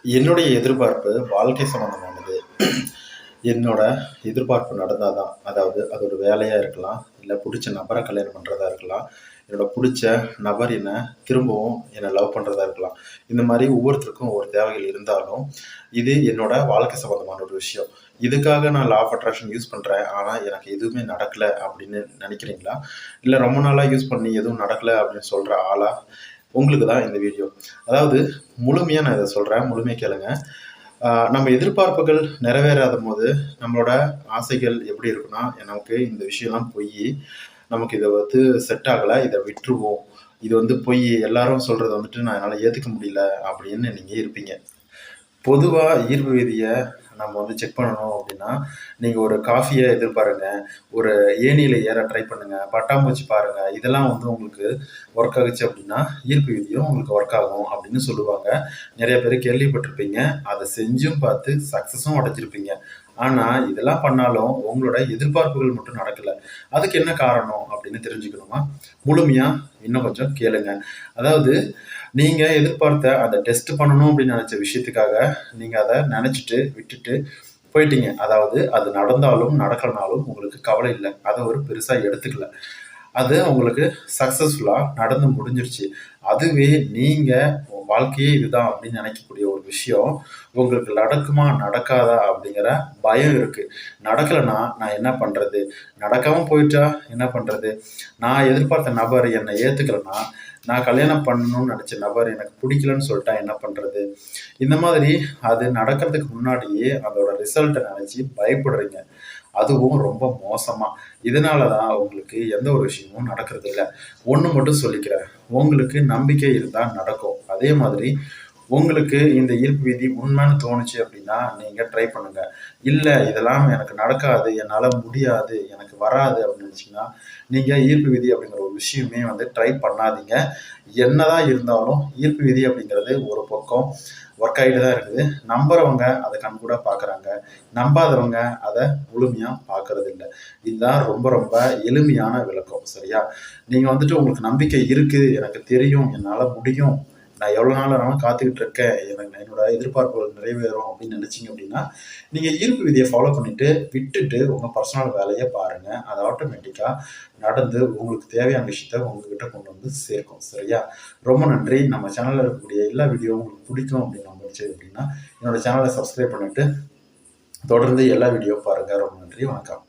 என்னுடைய எதிர்பார்ப்பு வாழ்க்கை சம்மந்தமானது. என்னோட எதிர்பார்ப்பு நடந்தா தான். அதாவது அது ஒரு வேலையா இருக்கலாம், இல்ல புடிச்ச நபர கல்யாணம் பண்றதா இருக்கலாம், என்னோட புடிச்ச நபர் திரும்பவும் என்ன லவ் பண்றதா இருக்கலாம். இந்த மாரி ஒவ்வொருத்தருக்கும் ஒவ்வொரு தேவைகள் இருந்தாலும், இது என்னோட வாழ்க்கை சம்மந்தமான ஒரு விஷயம். இதுக்காக நான் லா ஆஃப் அட்ராக்ஷன் யூஸ் பண்றேன். ஆனா, எனக்கு எதுவுமே நடக்கல அப்படின்னு நெனைக்கிறீங்களா? இல்ல ரொம்ப நாளா யூஸ் பண்ணி எதுவும் நடக்கல அப்படின்னு சொல்ற ஆளா? உங்களுக்கு தான் இந்த வீடியோ. அதாவது முழுமையா நான் இத சொல்றேன். முழுமையா கேளுங்க. நம்ம எதிர்பார்ப்புகள் நிறைவேறாதபோது, நம்மளோட ஆசைகள் எப்படி இருக்குன்னா, நமக்கு இந்த விஷயம்லாம் பொய்யி, நமக்கு இத செட் ஆகல. இத விட்டுருவோம். இது பொய். எல்லாரும் சொல்றத நான் என்னால ஏத்துக்க முடியல அப்படின்னு நீங்க இருப்பீங்க. பொதுவா ஈர்ப்பு விதிய நம்ம செக் பண்ணணும் அப்படின்னா, நீங்க ஒரு காஃபிய எதிர்பாருங்க. ஒரு ஏணியில ஏற ட்ரை பண்ணுங்க. பட்டாம்பூச்சி பாருங்க. இதெல்லாம் உங்களுக்கு ஒர்க் ஆகுச்சு அப்படின்னா, ஈர்ப்பு விதியும் உங்களுக்கு ஒர்க் ஆகும் அப்படின்னு சொல்லுவாங்க. நெறைய பேர் கேள்விப்பட்டிருப்பீங்க. அத செஞ்சும் பார்த்து சக்சஸும் அடைஞ்சிருப்பீங்க. ஆனா, இதெல்லாம் பண்ணாலும் உங்களோட எதிர்பார்ப்புகள் மட்டும் நடக்கல. அதுக்கு என்ன காரணம் அப்படின்னு தெரிஞ்சுக்கணுமா? முழுமையா இன்னும் கொஞ்சம் கேளுங்க. அதாவது நீங்க எதிர்பார்த்த அந்த டெஸ்ட் பண்ணணும் அப்படின்னு நெனைச்ச விஷயத்துக்காக, நீங்க அத நெனைச்சுட்டு, விட்டுட்டு போயிட்டீங்க. அதாவது அது நடந்தாலும், நடக்கலனாலும் உங்களுக்கு கவலை இல்ல. அத ஒரு பெருசா எடுத்துக்கல. அது உங்களுக்கு சக்சஸ்ஃபுல்லா நடந்து முடிஞ்சிருச்சு. அதுவே நீங்க வாழ்க்கையே இதுதான் அப்படின்னு நினைக்கக்கூடிய ஒரு விஷயம் உங்களுக்கு நடக்குமா நடக்காதா அப்படிங்கிற பயம் இருக்கு. நடக்கலைன்னா நான் என்ன பண்றது? நடக்காம போயிட்டா என்ன பண்றது? நான் எதிர்பார்த்த நபர் என்னை ஏத்துக்கலைன்னா, நான் கல்யாணம் பண்ணணும்னு நினைச்ச நபர் எனக்கு பிடிக்கலன்னு சொல்லிட்டா என்ன பண்றது? இந்த மாதிரி அது நடக்கிறதுக்கு முன்னாடியே அதோட ரிசல்ட்டை நினைச்சு பயப்படுறீங்க. அதுவும் ரொம்ப மோசமா. இதனால தான் உங்களுக்கு எந்த ஒரு விஷயமும் நடக்கிறது இல்ல. ஒண்ணு மட்டும் சொல்லிக்கிறேன். உங்களுக்கு நம்பிக்கை இருந்தா நடக்கும். அதே மாதிரி உங்களுக்கு இந்த ஈர்ப்பு விதி உண்மைன்னு தோணுச்சு அப்படின்னா, நீங்க ட்ரை பண்ணுங்க. இல்ல இதெல்லாம் எனக்கு நடக்காது, என்னால முடியாது, எனக்கு வராது அப்படின்னு நினைச்சீங்கன்னா, நீங்க ஈர்ப்பு விதி அப்படிங்கிற ஒரு விஷயமே ட்ரை பண்ணாதீங்க. என்னதான் இருந்தாலும் ஈர்ப்பு விதி அப்படிங்கிறது ஒரு பக்கம் ஒர்க் ஆகிட்டு தான் இருக்குது. நம்புறவங்க அதை கண்கூட பார்க்குறாங்க. நம்பாதவங்க அதை முழுமையா பார்க்கறது இல்லை. இதுதான் ரொம்ப ரொம்ப எளிமையான விளக்கம். சரியா? நீங்க உங்களுக்கு நம்பிக்கை இருக்கு, எனக்கு தெரியும், என்னால முடியும், நான் எவ்வளோ நாள் ஆனாலும் காத்துக்கிட்டு இருக்கேன், எனக்கு என்னோட எதிர்பார்ப்புகள் நிறைவேறும் அப்படின்னு நினைச்சீங்க அப்படின்னா, நீங்க ஈர்ப்பு விதியை ஃபாலோ பண்ணிட்டு விட்டுட்டு உங்க பர்சனல் வேலையை பாருங்க. அது ஆட்டோமேட்டிக்கா நடந்து உங்களுக்கு தேவையான விஷயத்த உங்ககிட்ட கொண்டு சேர்க்கும். சரியா? ரொம்ப நன்றி. நம்ம சேனல்ல இருக்கக்கூடிய எல்லா வீடியோவும் உங்களுக்கு பிடிக்கும் அப்படின்னு நம்பிச்சு அப்படின்னா, என்னோட சேனலை சப்ஸ்கிரைப் பண்ணிட்டு தொடர்ந்து எல்லா வீடியோ பாருங்க. ரொம்ப நன்றி. வணக்கம்.